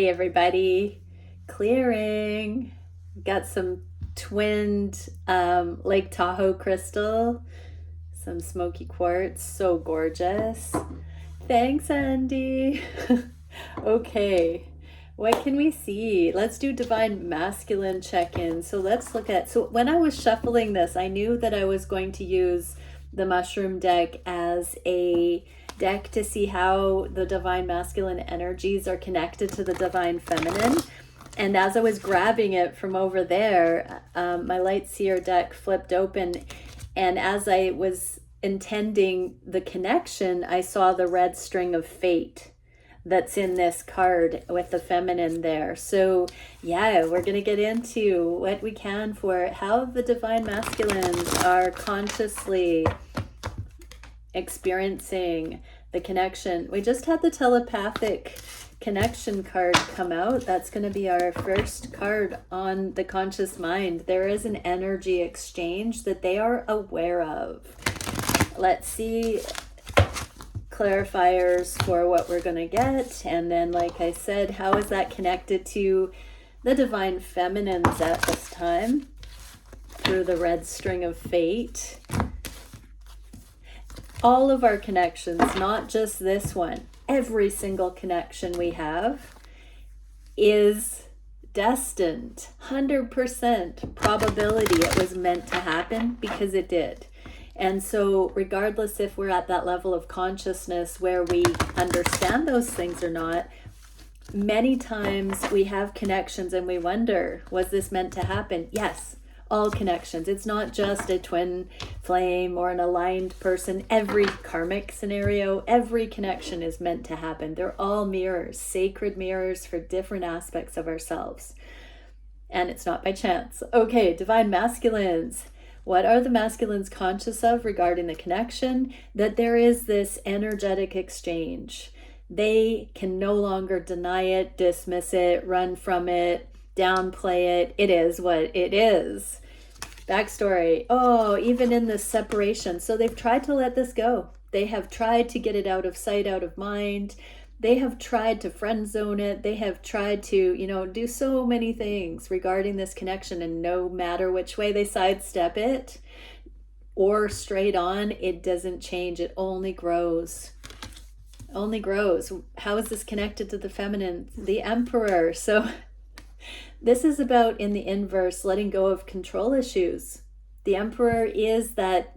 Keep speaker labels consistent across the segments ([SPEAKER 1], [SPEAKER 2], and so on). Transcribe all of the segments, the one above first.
[SPEAKER 1] Hey everybody, clearing. Got some twinned Lake Tahoe crystal, some smoky quartz, so gorgeous. Thanks, Andy. Okay, what can we see? Let's do divine masculine check-in. So let's look at, so when I was shuffling this, I knew that I was going to use the mushroom deck as a deck to see how the divine masculine energies are connected to the divine feminine. And as I was grabbing it from over there, my light seer deck flipped open, and as I was intending the connection, I saw the red string of fate that's in this card with the feminine there. So yeah, we're going to get into what we can for how the divine masculines are consciously experiencing the connection. We just had the telepathic connection card come out. That's going to be our first card on the conscious mind. There is an energy exchange that they are aware of. Let's see clarifiers for what we're going to get, and then, like I said, how is that connected to the divine feminines at this time through the red string of fate. All of our connections, not just this one, every single connection we have is destined, 100% probability it was meant to happen, because it did. And so regardless if we're at that level of consciousness where we understand those things or not, many times we have connections and we wonder, was this meant to happen? Yes. All connections. It's not just a twin flame or an aligned person. Every karmic scenario, every connection is meant to happen. They're all mirrors, sacred mirrors for different aspects of ourselves. And it's not by chance. Okay, divine masculines. What are the masculines conscious of regarding the connection? That there is this energetic exchange. They can no longer deny it, dismiss it, run from it, downplay it. It is what it is. Backstory. Oh, even in this separation. So they've tried to let this go. They have tried to get it out of sight, out of mind. They have tried to friend zone it. They have tried to, do so many things regarding this connection. And no matter which way they sidestep it or straight on, it doesn't change. It only grows. Only grows. How is this connected to the feminine? The Emperor. So this is about, in the inverse, letting go of control issues. The Emperor is that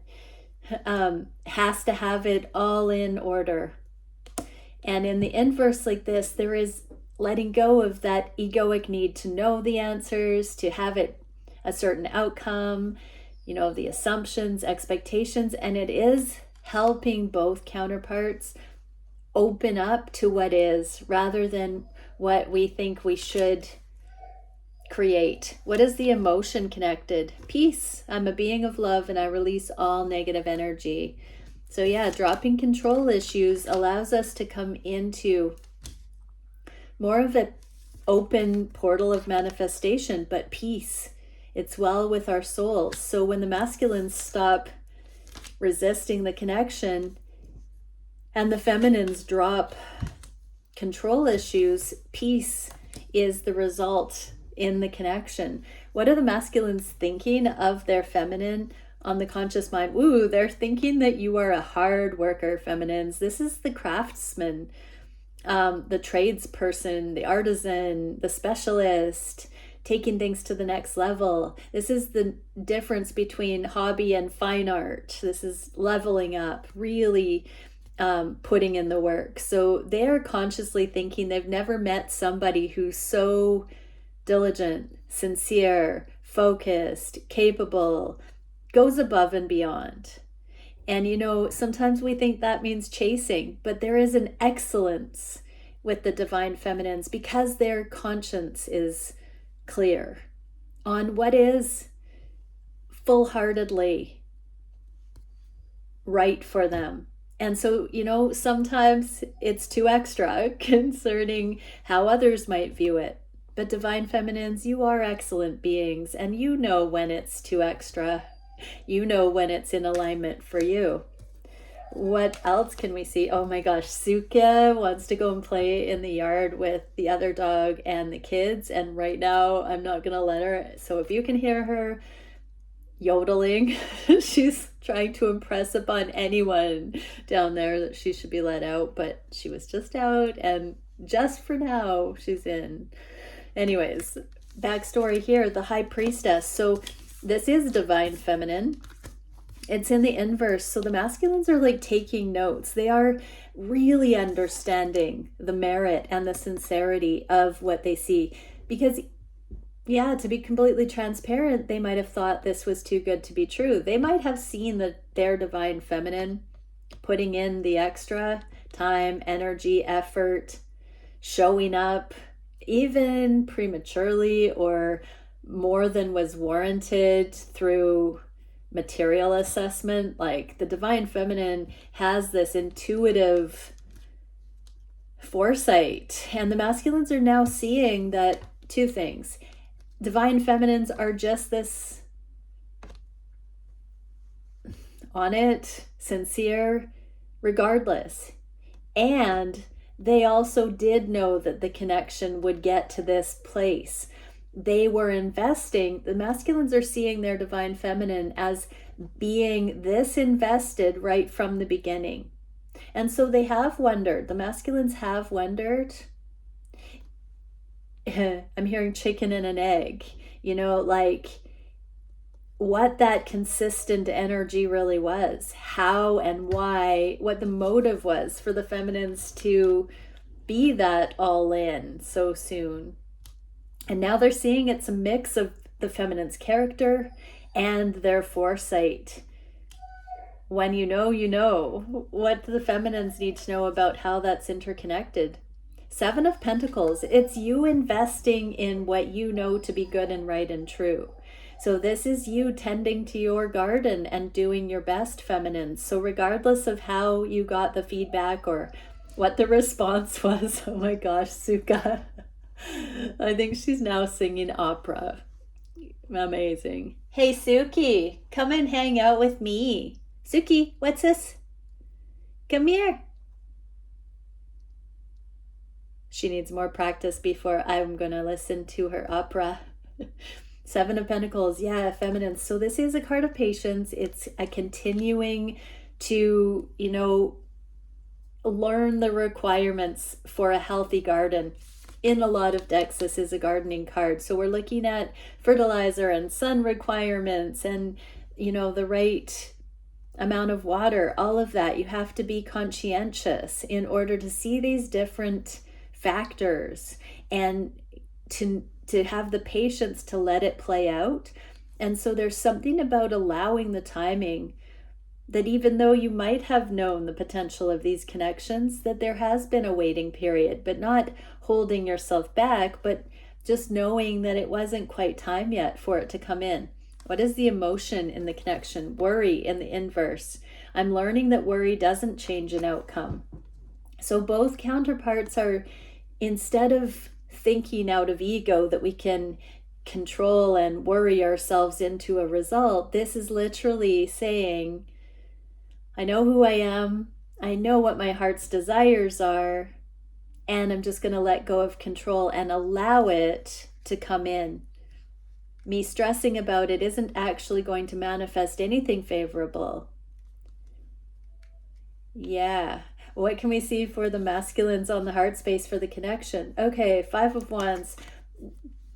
[SPEAKER 1] has to have it all in order. And in the inverse like this, there is letting go of that egoic need to know the answers, to have it a certain outcome, the assumptions, expectations, and it is helping both counterparts open up to what is rather than what we think we should create. What is the emotion connected? Peace. I'm a being of love and I release all negative energy. So yeah, dropping control issues allows us to come into more of an open portal of manifestation, but peace. It's well with our souls. So when the masculines stop resisting the connection and the feminines drop control issues, peace is the result in the connection. What are the masculines thinking of their feminine on the conscious mind? Ooh, they're thinking that you are a hard worker, feminines. This is the craftsman, the tradesperson, the artisan, the specialist, taking things to the next level. This is the difference between hobby and fine art. This is leveling up, really putting in the work. So they're consciously thinking they've never met somebody who's so diligent, sincere, focused, capable, goes above and beyond. And sometimes we think that means chasing, but there is an excellence with the divine feminines because their conscience is clear on what is full-heartedly right for them. And so, sometimes it's too extra concerning how others might view it. But divine feminines, you are excellent beings, and you know when it's too extra. You know when it's in alignment for you. What else can we see? Oh my gosh, Suka wants to go and play in the yard with the other dog and the kids. And right now, I'm not going to let her. So if you can hear her yodeling, she's trying to impress upon anyone down there that she should be let out. But she was just out, and just for now, she's in. Anyways, backstory here, the High Priestess. So this is divine feminine. It's in the inverse. So the masculines are like taking notes. They are really understanding the merit and the sincerity of what they see. Because, yeah, to be completely transparent, they might have thought this was too good to be true. They might have seen that their divine feminine putting in the extra time, energy, effort, showing up, even prematurely or more than was warranted through material assessment. Like the divine feminine has this intuitive foresight, and the masculines are now seeing that two things. Divine feminines are just this on it, sincere, regardless. And they also did know that the connection would get to this place. They were investing, the masculines are seeing their divine feminine as being this invested right from the beginning. And so they have wondered, the masculines have wondered. I'm hearing chicken and an egg, like what that consistent energy really was, how and why, what the motive was for the feminines to be that all in so soon. And now they're seeing it's a mix of the feminine's character and their foresight. When you know what the feminines need to know about how that's interconnected. 7 of Pentacles, it's you investing in what you know to be good and right and true. So this is you tending to your garden and doing your best, feminines. So regardless of how you got the feedback or what the response was, oh my gosh, Suka. I think she's now singing opera. Amazing. Hey, Suki, come and hang out with me. Suki, what's this? Come here. She needs more practice before I'm going to listen to her opera. 7 of Pentacles, yeah, feminine. So this is a card of patience. It's a continuing to, learn the requirements for a healthy garden. In a lot of decks, this is a gardening card. So we're looking at fertilizer and sun requirements and, the right amount of water, all of that. You have to be conscientious in order to see these different factors and to have the patience to let it play out. And so there's something about allowing the timing that even though you might have known the potential of these connections, that there has been a waiting period, but not holding yourself back, but just knowing that it wasn't quite time yet for it to come in. What is the emotion in the connection? Worry in the inverse. I'm learning that worry doesn't change an outcome. So both counterparts are, instead of thinking out of ego that we can control and worry ourselves into a result, this is literally saying, I know who I am, I know what my heart's desires are, and I'm just going to let go of control and allow it to come in. Me stressing about it isn't actually going to manifest anything favorable. Yeah. What can we see for the masculines on the heart space for the connection? Okay, 5 of Wands.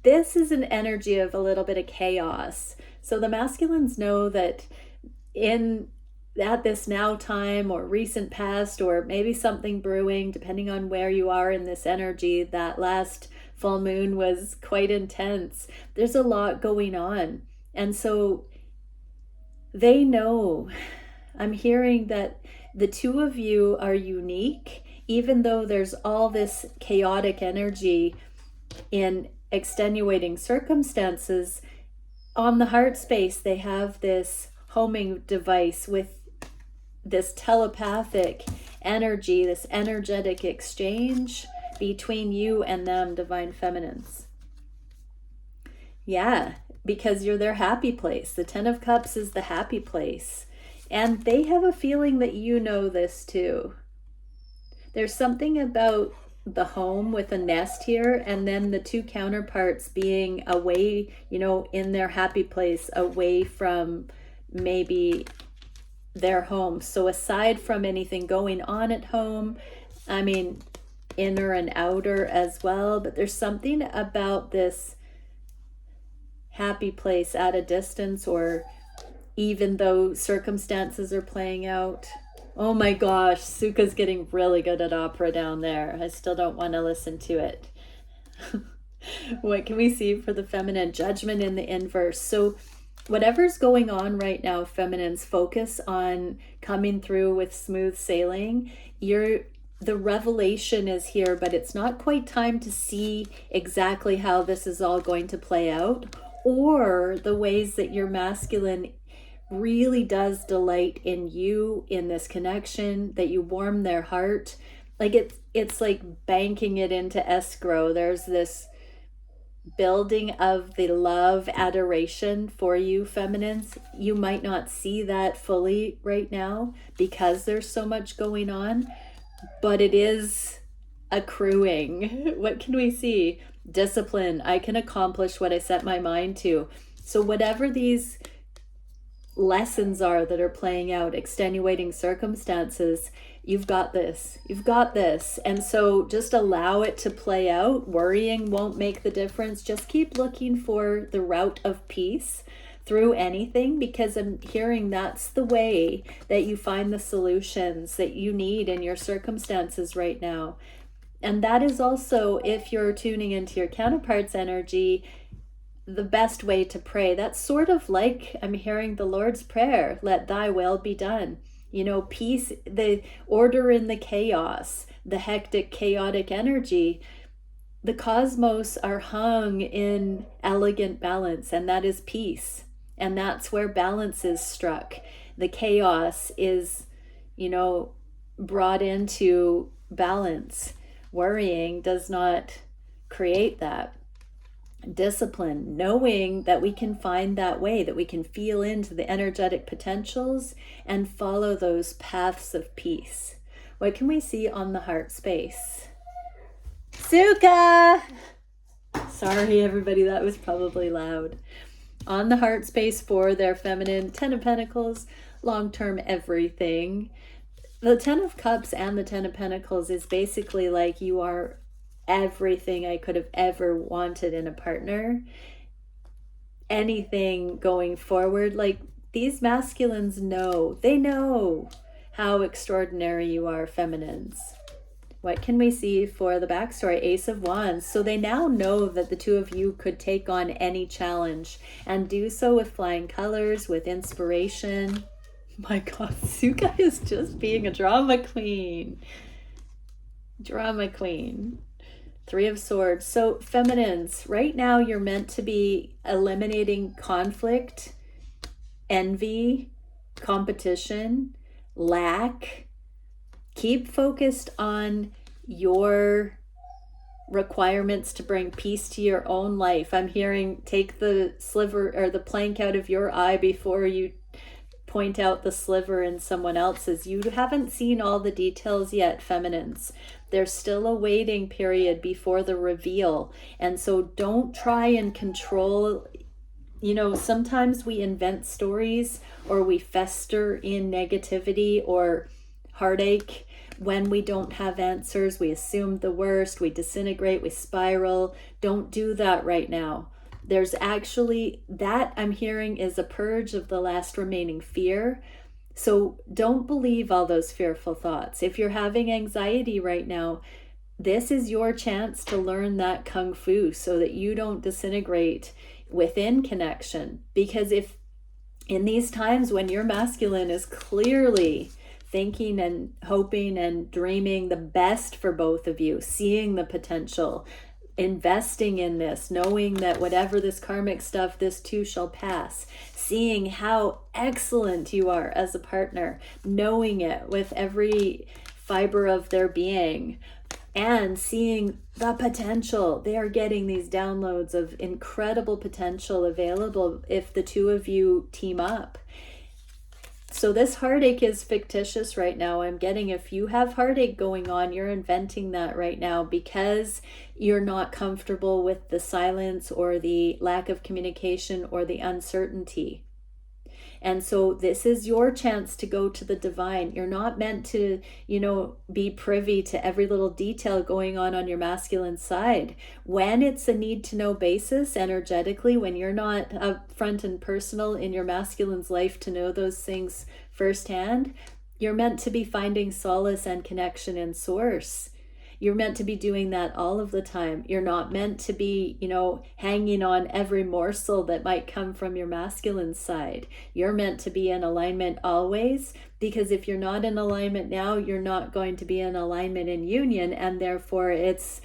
[SPEAKER 1] This is an energy of a little bit of chaos. So the masculines know that at this now time or recent past, or maybe something brewing, depending on where you are in this energy, that last full moon was quite intense. There's a lot going on. And so they know, I'm hearing that the two of you are unique, even though there's all this chaotic energy in extenuating circumstances. On the heart space, they have this homing device with this telepathic energy, this energetic exchange between you and them, divine feminines. Yeah, because you're their happy place. The 10 of Cups is the happy place. And they have a feeling that you know this too. There's something about the home with a nest here, and then the two counterparts being away, you know, in their happy place, away from maybe their home. So aside from anything going on at home, I mean, inner and outer as well, but there's something about this happy place at a distance, or even though circumstances are playing out. Oh my gosh, Suka's getting really good at opera down there. I still don't want to listen to it. What can we see for the feminine? Judgment in the inverse. So whatever's going on right now, feminines, focus on coming through with smooth sailing. The revelation is here, but it's not quite time to see exactly how this is all going to play out, or the ways that your masculine really does delight in you, in this connection, that you warm their heart. Like it's like banking it into escrow. There's this building of the love, adoration for you, feminines. You might not see that fully right now because there's so much going on, but it is accruing. What can we see? Discipline. I can accomplish what I set my mind to. So whatever these lessons are that are playing out, extenuating circumstances, you've got this. You've got this. And so just allow it to play out. Worrying won't make the difference. Just keep looking for the route of peace through anything, because I'm hearing that's the way that you find the solutions that you need in your circumstances right now. And that is also, if you're tuning into your counterpart's energy, the best way to pray. That's sort of like I'm hearing the Lord's Prayer, let thy will be done. You know, peace, the order in the chaos, the hectic, chaotic energy. The cosmos are hung in elegant balance, and that is peace. And that's where balance is struck. The chaos is, you know, brought into balance. Worrying does not create that. Discipline, knowing that we can find that way, that we can feel into the energetic potentials and follow those paths of peace. What can we see on the heart space? Suka! Sorry, everybody, that was probably loud. On the heart space for their feminine, 10 of Pentacles, long-term everything. The 10 of Cups and the 10 of Pentacles is basically like you are everything I could have ever wanted in a partner. Anything going forward, like these masculines know, they know how extraordinary you are, feminines. What can we see for the backstory? Ace of Wands. So they now know that the two of you could take on any challenge and do so with flying colors, with inspiration. My God, Suka is just being a drama queen. Drama queen. 3 of Swords. So feminines, right now you're meant to be eliminating conflict, envy, competition, lack. Keep focused on your requirements to bring peace to your own life. I'm hearing take the sliver or the plank out of your eye before you point out the sliver in someone else's. You haven't seen all the details yet, feminines. There's still a waiting period before the reveal. And so don't try and control. You know, sometimes we invent stories or we fester in negativity or heartache when we don't have answers. We assume the worst, we disintegrate, we spiral. Don't do that right now. There's actually, that I'm hearing is a purge of the last remaining fear. So don't believe all those fearful thoughts. If you're having anxiety right now, this is your chance to learn that kung fu so that you don't disintegrate within connection. Because if in these times when your masculine is clearly thinking and hoping and dreaming the best for both of you, seeing the potential, investing in this, knowing that whatever this karmic stuff, this too shall pass, seeing how excellent you are as a partner, knowing it with every fiber of their being, and seeing the potential. They are getting these downloads of incredible potential available if the two of you team up. So this heartache is fictitious right now. I'm getting, if you have heartache going on, you're inventing that right now because you're not comfortable with the silence or the lack of communication or the uncertainty. And so this is your chance to go to the divine. You're not meant to, be privy to every little detail going on your masculine side. When it's a need to know basis energetically, when you're not upfront and personal in your masculine's life to know those things firsthand, you're meant to be finding solace and connection in source. You're meant to be doing that all of the time. You're not meant to be, hanging on every morsel that might come from your masculine side. You're meant to be in alignment always, because if you're not in alignment now, you're not going to be in alignment in union, and therefore it's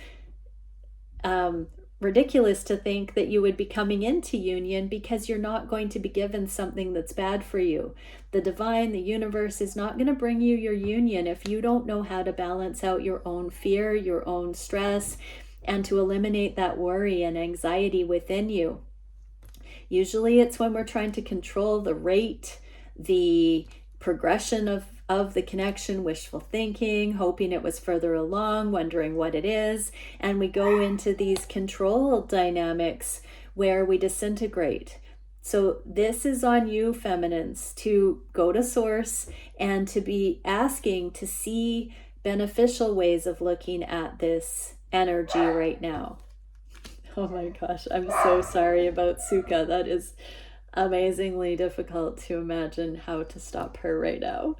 [SPEAKER 1] ridiculous to think that you would be coming into union because you're not going to be given something that's bad for you. The divine, the universe is not going to bring you your union if you don't know how to balance out your own fear, your own stress, and to eliminate that worry and anxiety within you. Usually it's when we're trying to control the rate, the progression of the connection, wishful thinking, hoping it was further along, wondering what it is, and we go into these control dynamics where we disintegrate. So this is on you, feminines, to go to source and to be asking to see beneficial ways of looking at this energy right now. Oh my gosh, I'm so sorry about Suka. That is amazingly difficult to imagine how to stop her right now.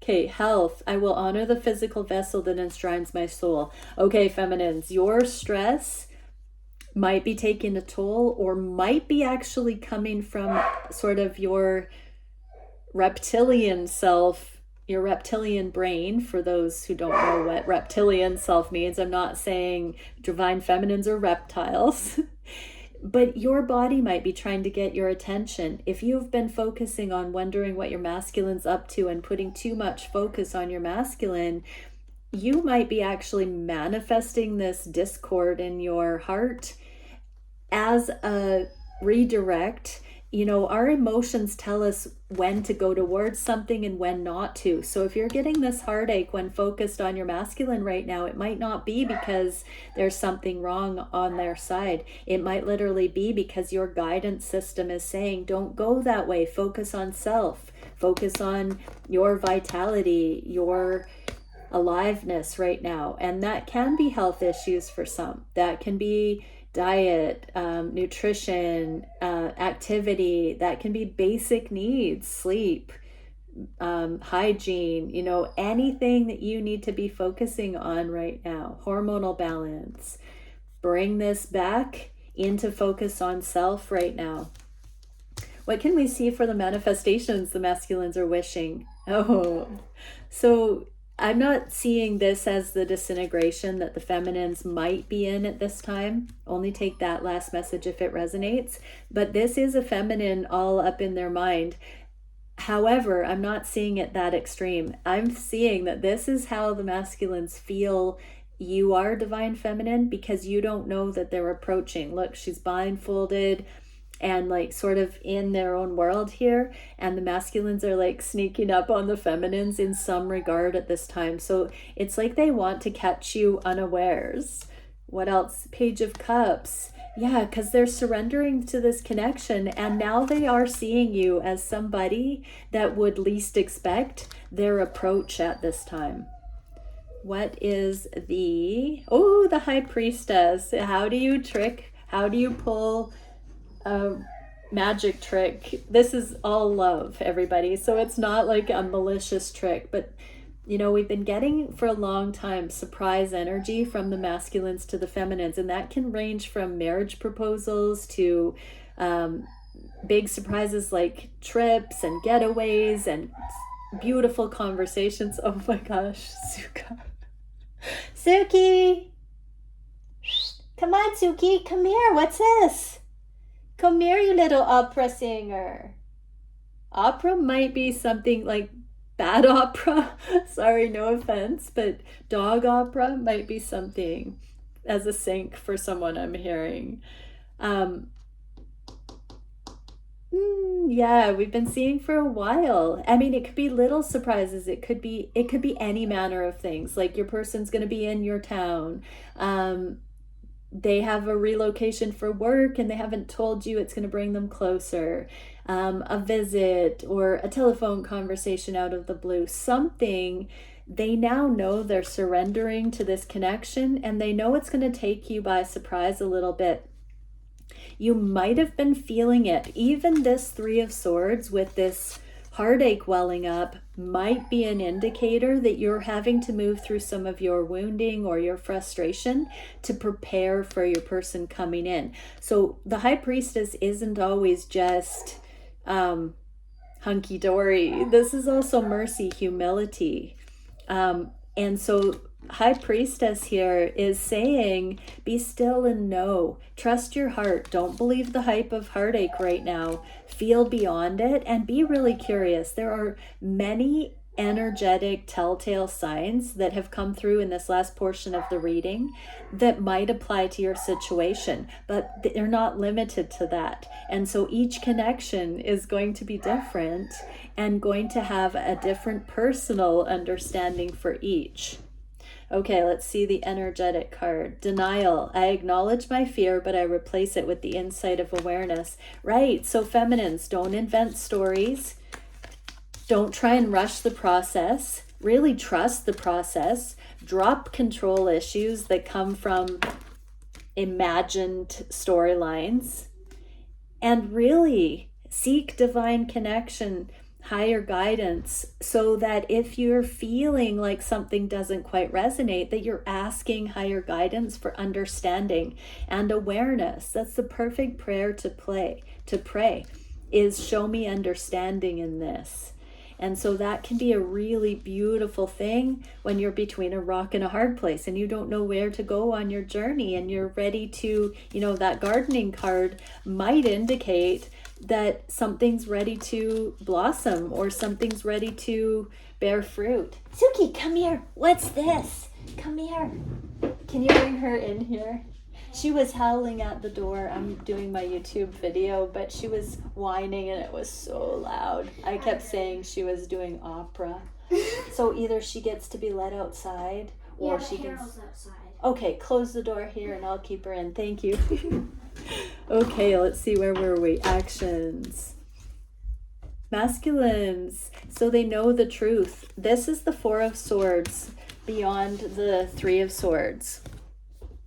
[SPEAKER 1] Okay, health. I will honor the physical vessel that enshrines my soul. Okay, feminines, your stress might be taking a toll, or might be actually coming from sort of your reptilian self, your reptilian brain. For those who don't know what reptilian self means, I'm not saying divine feminines are reptiles. But your body might be trying to get your attention. If you've been focusing on wondering what your masculine's up to and putting too much focus on your masculine, you might be actually manifesting this discord in your heart as a redirect. Our emotions tell us when to go towards something and when not to. So if you're getting this heartache when focused on your masculine right now, it might not be because there's something wrong on their side. It might literally be because your guidance system is saying, don't go that way. Focus on self. Focus on your vitality, your aliveness right now. And that can be health issues for some. That can be diet, nutrition, activity. That can be basic needs, sleep, hygiene, anything that you need to be focusing on right now. Hormonal balance. Bring this back into focus on self right now. What can we see for the manifestations the masculines are wishing? So I'm not seeing this as the disintegration that the feminines might be in at this time. Only take that last message if it resonates. But this is a feminine all up in their mind. However, I'm not seeing it that extreme. I'm seeing that this is how the masculines feel you are, divine feminine, because you don't know that they're approaching. Look, she's blindfolded and sort of in their own world here, and the masculines are sneaking up on the feminines in some regard at this time. So it's like they want to catch you unawares. What else? Page of Cups. Yeah, because they're surrendering to this connection, and now they are seeing you as somebody that would least expect their approach at this time. What is the High Priestess? How do you pull a magic trick? This is all love, everybody. So it's not like a malicious trick, but we've been getting for a long time surprise energy from the masculines to the feminines, and that can range from marriage proposals to big surprises like trips and getaways and beautiful conversations. Oh my gosh, Suki! Come on, Suki, come here. What's this? Come here, you little opera singer. Opera might be something like bad opera. Sorry, no offense, but dog opera might be something as a sync for someone I'm hearing. Yeah, we've been seeing for a while. I mean, it could be little surprises. It could be any manner of things. Like your person's going to be in your town. They have a relocation for work and they haven't told you. It's going to bring them closer. A visit or a telephone conversation out of the blue. Something. They now know they're surrendering to this connection, and they know it's going to take you by surprise a little bit. You might have been feeling it. Even this Three of Swords with this heartache welling up might be an indicator that you're having to move through some of your wounding or your frustration to prepare for your person coming in. So the High Priestess isn't always just hunky-dory. This is also mercy, humility. And so High Priestess here is saying, be still and know. Trust your heart. Don't believe the hype of heartache right now. Feel beyond it and be really curious. There are many energetic telltale signs that have come through in this last portion of the reading that might apply to your situation, but they're not limited to that. And so each connection is going to be different and going to have a different personal understanding for each. Okay, let's see the energetic card. Denial. I acknowledge my fear, but I replace it with the insight of awareness. Right, so feminines, don't invent stories. Don't try and rush the process. Really trust the process. Drop control issues that come from imagined storylines. And really seek divine connection, higher guidance, so that if you're feeling like something doesn't quite resonate, that you're asking higher guidance for understanding and awareness. That's the perfect prayer to pray is show me understanding in this. And so that can be a really beautiful thing when you're between a rock and a hard place and you don't know where to go on your journey and you're ready to, that gardening card might indicate that something's ready to blossom or something's ready to bear fruit. Suki, come here. What's this? Come here. Can you bring her in here? She was howling at the door. I'm doing my YouTube video, but she was whining and it was so loud. I kept saying she was doing opera. So either she gets to be let outside or she gets outside. Okay, close the door here and I'll keep her in. Thank you. Okay, let's see, where were we? Actions. Masculines, so they know the truth. This is the Four of Swords beyond the Three of Swords.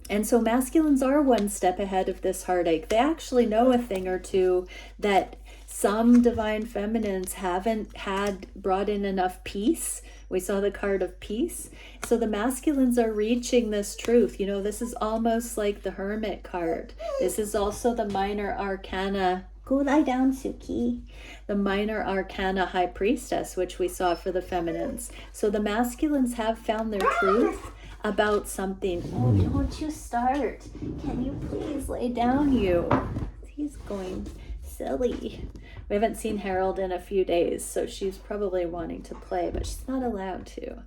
[SPEAKER 1] And so masculines are one step ahead of this heartache. They actually know a thing or two that some divine feminines haven't had brought in enough peace. We saw the card of peace. So the masculines are reaching this truth. This is almost like the Hermit card. This is also the minor arcana. Go lie down, Suki. The minor arcana High Priestess, which we saw for the feminines. So the masculines have found their truth about something. Oh, don't you start. Can you please lay down, you? He's going silly. We haven't seen Harold in a few days, so she's probably wanting to play, but she's not allowed to.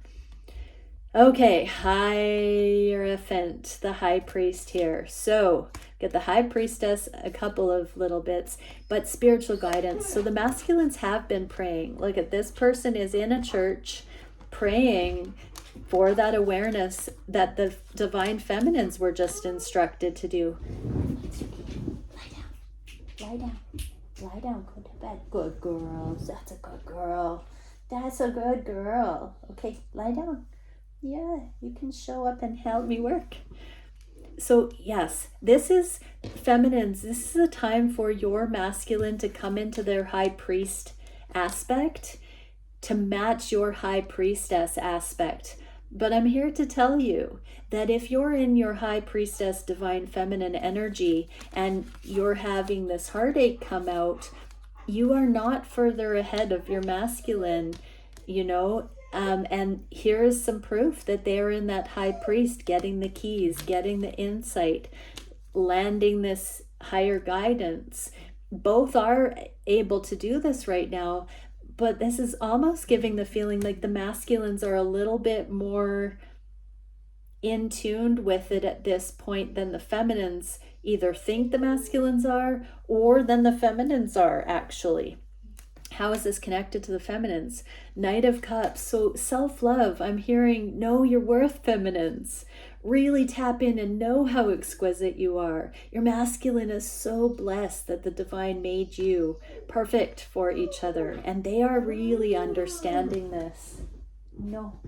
[SPEAKER 1] Okay, Hierophant, the High Priest here. So, get the High Priestess, a couple of little bits, but spiritual guidance. So the masculines have been praying. Look at this person is in a church praying for that awareness that the divine feminines were just instructed to do. Lie down. Lie down. Go to bed. Good girls. That's a good girl. That's a good girl. Okay, lie down. Yeah, you can show up and help me work. So yes, this is feminines. This is a time for your masculine to come into their high priest aspect to match your high priestess aspect. But I'm here to tell you that if you're in your high priestess divine feminine energy and you're having this heartache come out, you are not further ahead of your masculine, and here's some proof that they're in that high priest, getting the keys, getting the insight, landing this higher guidance. Both are able to do this right now, but this is almost giving the feeling like the masculines are a little bit more in tuned with it at this point than the feminines either think the masculines are, or than the feminines are actually. How is this connected to the feminines? Knight of Cups. So self-love. I'm hearing know your worth, feminines. Really tap in and know how exquisite you are. Your masculine is so blessed that the divine made you perfect for each other. And they are really understanding this. No,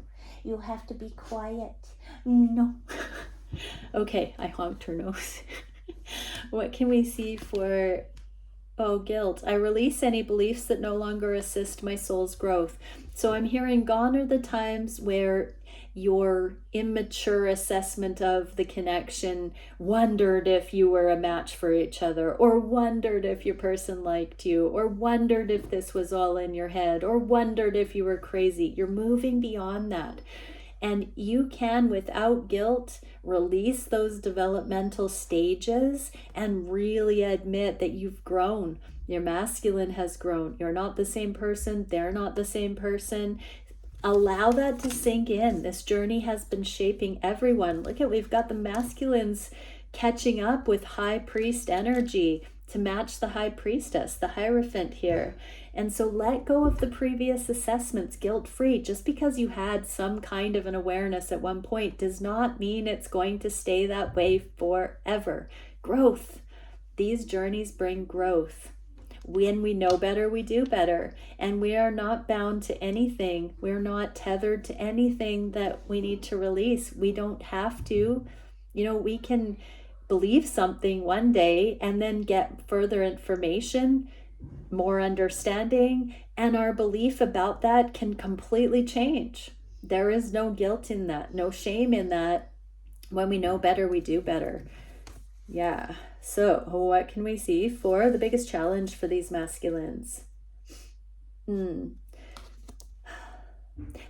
[SPEAKER 1] you have to be quiet. No. Okay, I honked her nose. What can we see for... Oh, guilt. I release any beliefs that no longer assist my soul's growth. So I'm hearing gone are the times where your immature assessment of the connection wondered if you were a match for each other, or wondered if your person liked you, or wondered if this was all in your head, or wondered if you were crazy. You're moving beyond that. And you can, without guilt, release those developmental stages and really admit that you've grown. Your masculine has grown. You're not the same person. They're not the same person. Allow that to sink in. This journey has been shaping everyone. Look at, we've got the masculines catching up with high priest energy to match the high priestess, the Hierophant here. And so let go of the previous assessments guilt-free. Just because you had some kind of an awareness at one point does not mean it's going to stay that way forever. Growth. These journeys bring growth. When we know better, we do better. And we are not bound to anything. We're not tethered to anything that we need to release. We don't have to. You know, we can believe something one day and then get further information, more understanding, and our belief about that can completely change. There is no guilt in that, no shame in that. When we know better, we do better. Yeah. So what can we see for the biggest challenge for these masculines?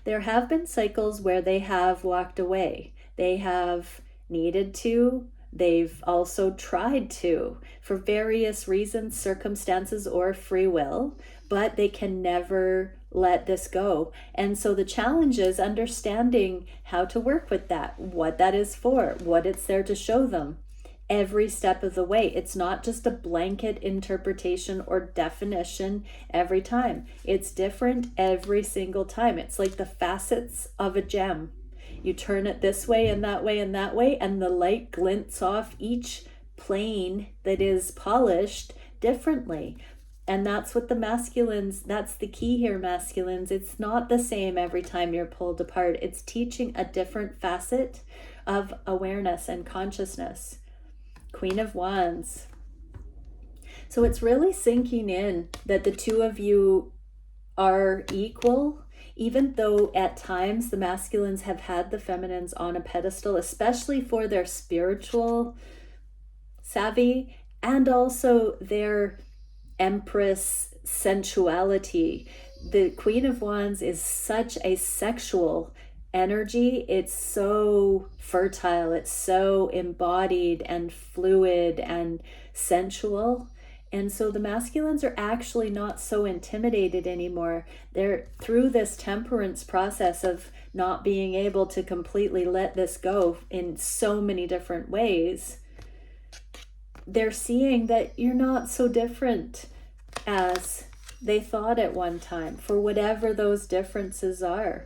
[SPEAKER 1] There have been cycles where they have walked away. They have needed to. They've also tried to, for various reasons, circumstances, or free will, but they can never let this go. And so the challenge is understanding how to work with that, what that is for, what it's there to show them every step of the way. It's not just a blanket interpretation or definition every time. It's different every single time. It's like the facets of a gem. You turn it this way and that way and that way, and the light glints off each plane that is polished differently. And that's what the masculines, that's the key here, masculines. It's not the same every time you're pulled apart. It's teaching a different facet of awareness and consciousness. Queen of Wands. So it's really sinking in that the two of you are equal, even though at times the masculines have had the feminines on a pedestal, especially for their spiritual savvy and also their empress sensuality. The Queen of Wands is such a sexual energy. It's so fertile, it's so embodied and fluid and sensual. And so the masculines are actually not so intimidated anymore. They're through this temperance process of not being able to completely let this go in so many different ways. They're seeing that you're not so different as they thought at one time, for whatever those differences are.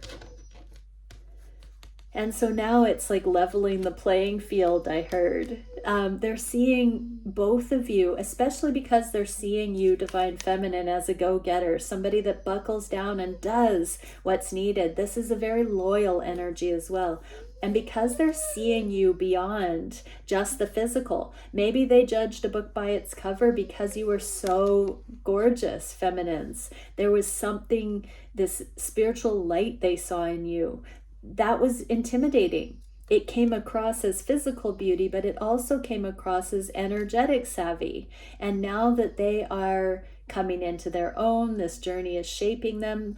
[SPEAKER 1] And so now it's like leveling the playing field, I heard. They're seeing both of you, especially because they're seeing you, Divine Feminine, as a go-getter, somebody that buckles down and does what's needed. This is a very loyal energy as well. And because they're seeing you beyond just the physical, maybe they judged a book by its cover because you were so gorgeous, feminines. There was something, this spiritual light they saw in you that was intimidating. It came across as physical beauty, but it also came across as energetic savvy. And now that they are coming into their own, this journey is shaping them,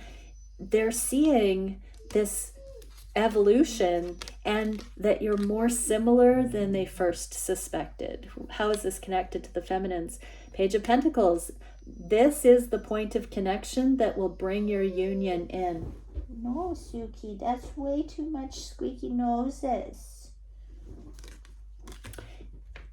[SPEAKER 1] they're seeing this evolution and that you're more similar than they first suspected. How is this connected to the feminines? Page of Pentacles. This is the point of connection that will bring your union in.
[SPEAKER 2] No, Suki, that's way too much squeaky noses.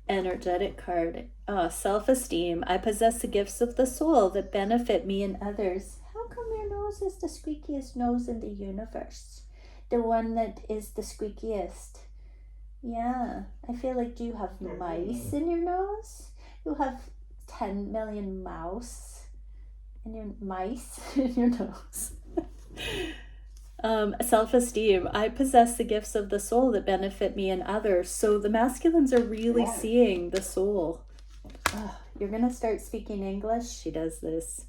[SPEAKER 1] energetic card. Self-esteem. I possess the gifts of the soul that benefit me and others. How come your nose is the squeakiest nose in the universe? The one that is the squeakiest. Yeah, I feel like, do you have mice in your nose? You have 10 million mouse in your mice in your nose. Self-esteem. I possess the gifts of the soul that benefit me and others. So the masculines are really seeing the soul. You're gonna start speaking English? She does this.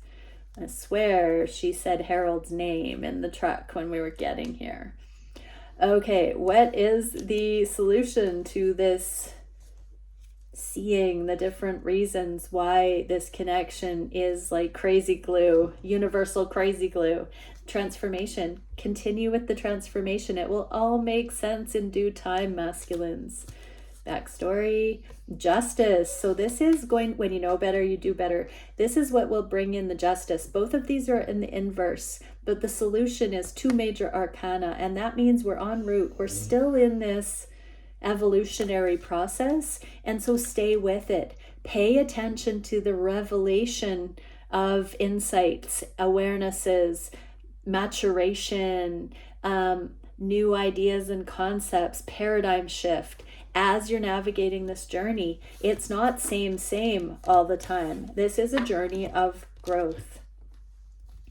[SPEAKER 1] I swear she said Harold's name in the truck when we were getting here. Okay, what is the solution to this seeing the different reasons why this connection is like crazy glue, universal crazy glue? Transformation. Continue with the transformation. It will all make sense in due time, masculines. Backstory. Justice. So this is going, when you know better, you do better. This is what will bring in the justice. Both of these are in the inverse, but the solution is 2 major arcana, and that means we're en route. We're still in this evolutionary process, and so stay with it. Pay attention to the revelation of insights, awarenesses, maturation, new ideas and concepts, paradigm shift. As you're navigating this journey, it's not same all the time. This is a journey of growth.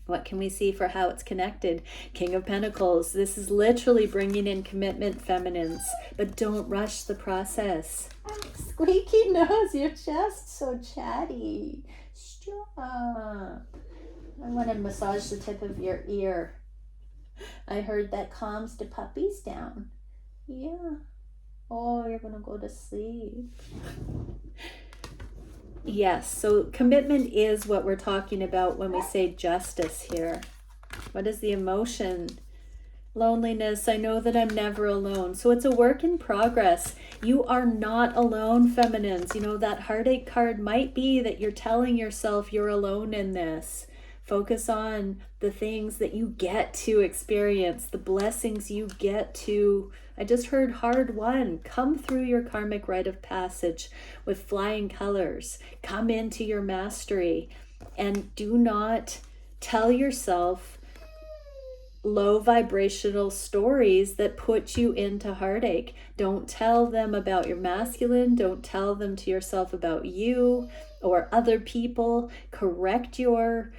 [SPEAKER 1] What can we see for how it's connected? King of Pentacles. This is literally bringing in commitment, feminines, but don't rush the process. Squeaky nose, you're just so chatty. Stop. I want to massage the tip of your ear. I heard that calms the puppies down. Yeah. Oh, you're going to go to sleep. Yes, so commitment is what we're talking about when we say justice here. What is the emotion? Loneliness. I know that I'm never alone. So it's a work in progress. You are not alone, feminines. You know, that heartache card might be that you're telling yourself you're alone in this. Focus on the things that you get to experience, the blessings you get to. I just heard hard won. Come through your karmic rite of passage with flying colors. Come into your mastery, and do not tell yourself low vibrational stories that put you into heartache. Don't tell them about your masculine. Don't tell them to yourself about you or other people. Correct your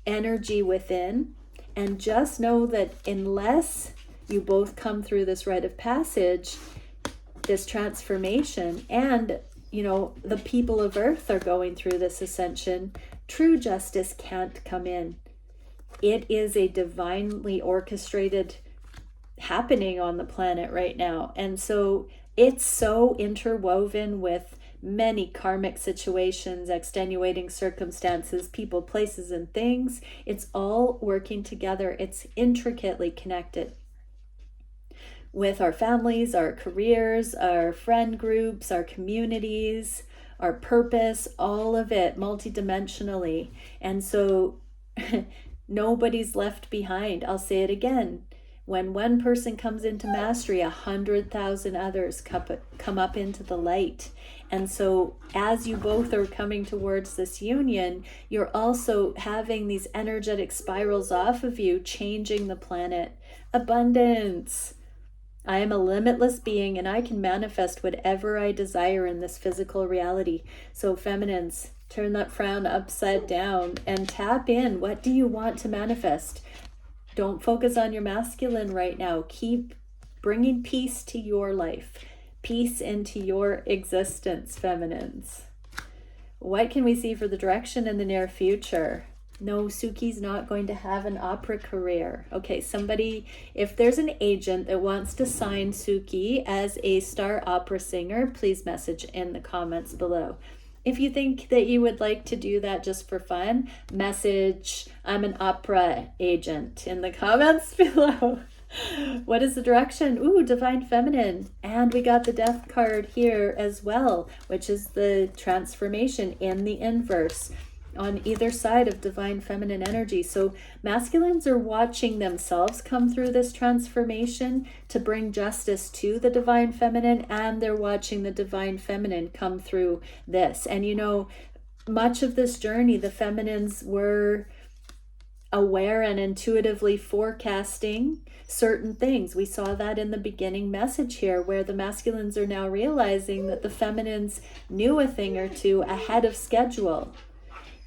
[SPEAKER 1] energy within, and just know that unless you both come through this rite of passage, this transformation, and you know the people of earth are going through this ascension, true justice can't come in. It is a divinely orchestrated happening on the planet right now, and so it's so interwoven with many karmic situations, extenuating circumstances, people, places, and things. It's all working together. It's intricately connected with our families, our careers, our friend groups, our communities, our purpose, all of it multidimensionally. And so nobody's left behind. I'll say it again. When one person comes into mastery, 100,000 others come up into the light. And so as you both are coming towards this union, you're also having these energetic spirals off of you, changing the planet. Abundance. I am a limitless being, and I can manifest whatever I desire in this physical reality. So feminines, turn that frown upside down and tap in. What do you want to manifest? Don't focus on your masculine right now. Keep bringing peace to your life, peace into your existence, feminines. What can we see for the direction in the near future? No, Suki's not going to have an opera career. Okay, somebody, if there's an agent that wants to sign Suki as a star opera singer, please message in the comments below. If you think that you would like to do that just for fun, message I'm an opera agent in the comments below. What is the direction? Ooh, Divine Feminine. And we got the Death card here as well, which is the transformation in the inverse. on either side of divine feminine energy. So masculines are watching themselves come through this transformation to bring justice to the divine feminine, and they're watching the divine feminine come through this. And you know, much of this journey, the feminines were aware and intuitively forecasting certain things. We saw that in the beginning message here, where the masculines are now realizing that the feminines knew a thing or two ahead of schedule.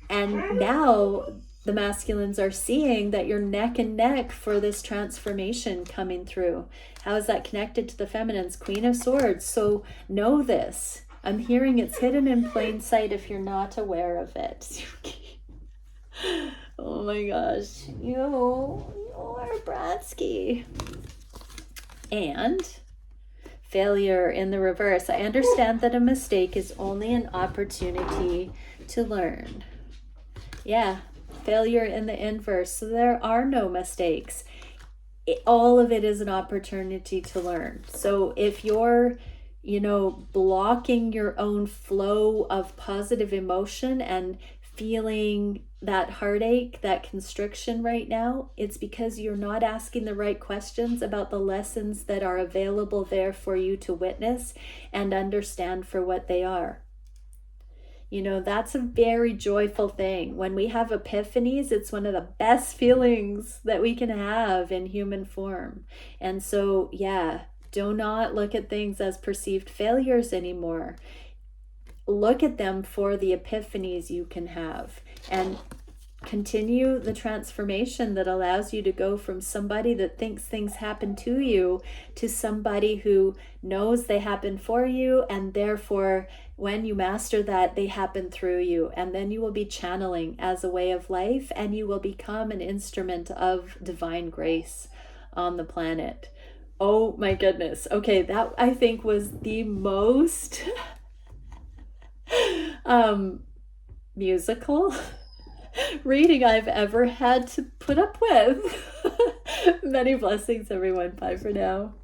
[SPEAKER 1] And now the masculines are seeing that you're neck and neck for this transformation coming through. How is that connected to the feminines? Queen of Swords. So know this. I'm hearing it's hidden in plain sight if you're not aware of it. Oh my gosh. You are Bratsky. And failure in the reverse. I understand that a mistake is only an opportunity to learn. Yeah, failure in the inverse. So there are no mistakes. All of it is an opportunity to learn. So if you're, blocking your own flow of positive emotion and feeling that heartache, that constriction right now, it's because you're not asking the right questions about the lessons that are available there for you to witness and understand for what they are. That's a very joyful thing. When we have epiphanies, it's one of the best feelings that we can have in human form. And so, yeah, do not look at things as perceived failures anymore. Look at them for the epiphanies you can have, and continue the transformation that allows you to go from somebody that thinks things happen to you to somebody who knows they happen for you, and therefore when you master that, they happen through you. And then you will be channeling as a way of life, and you will become an instrument of divine grace on the planet. Oh my goodness. Okay, that I think was the most musical reading I've ever had to put up with. Many blessings, everyone. Bye for now.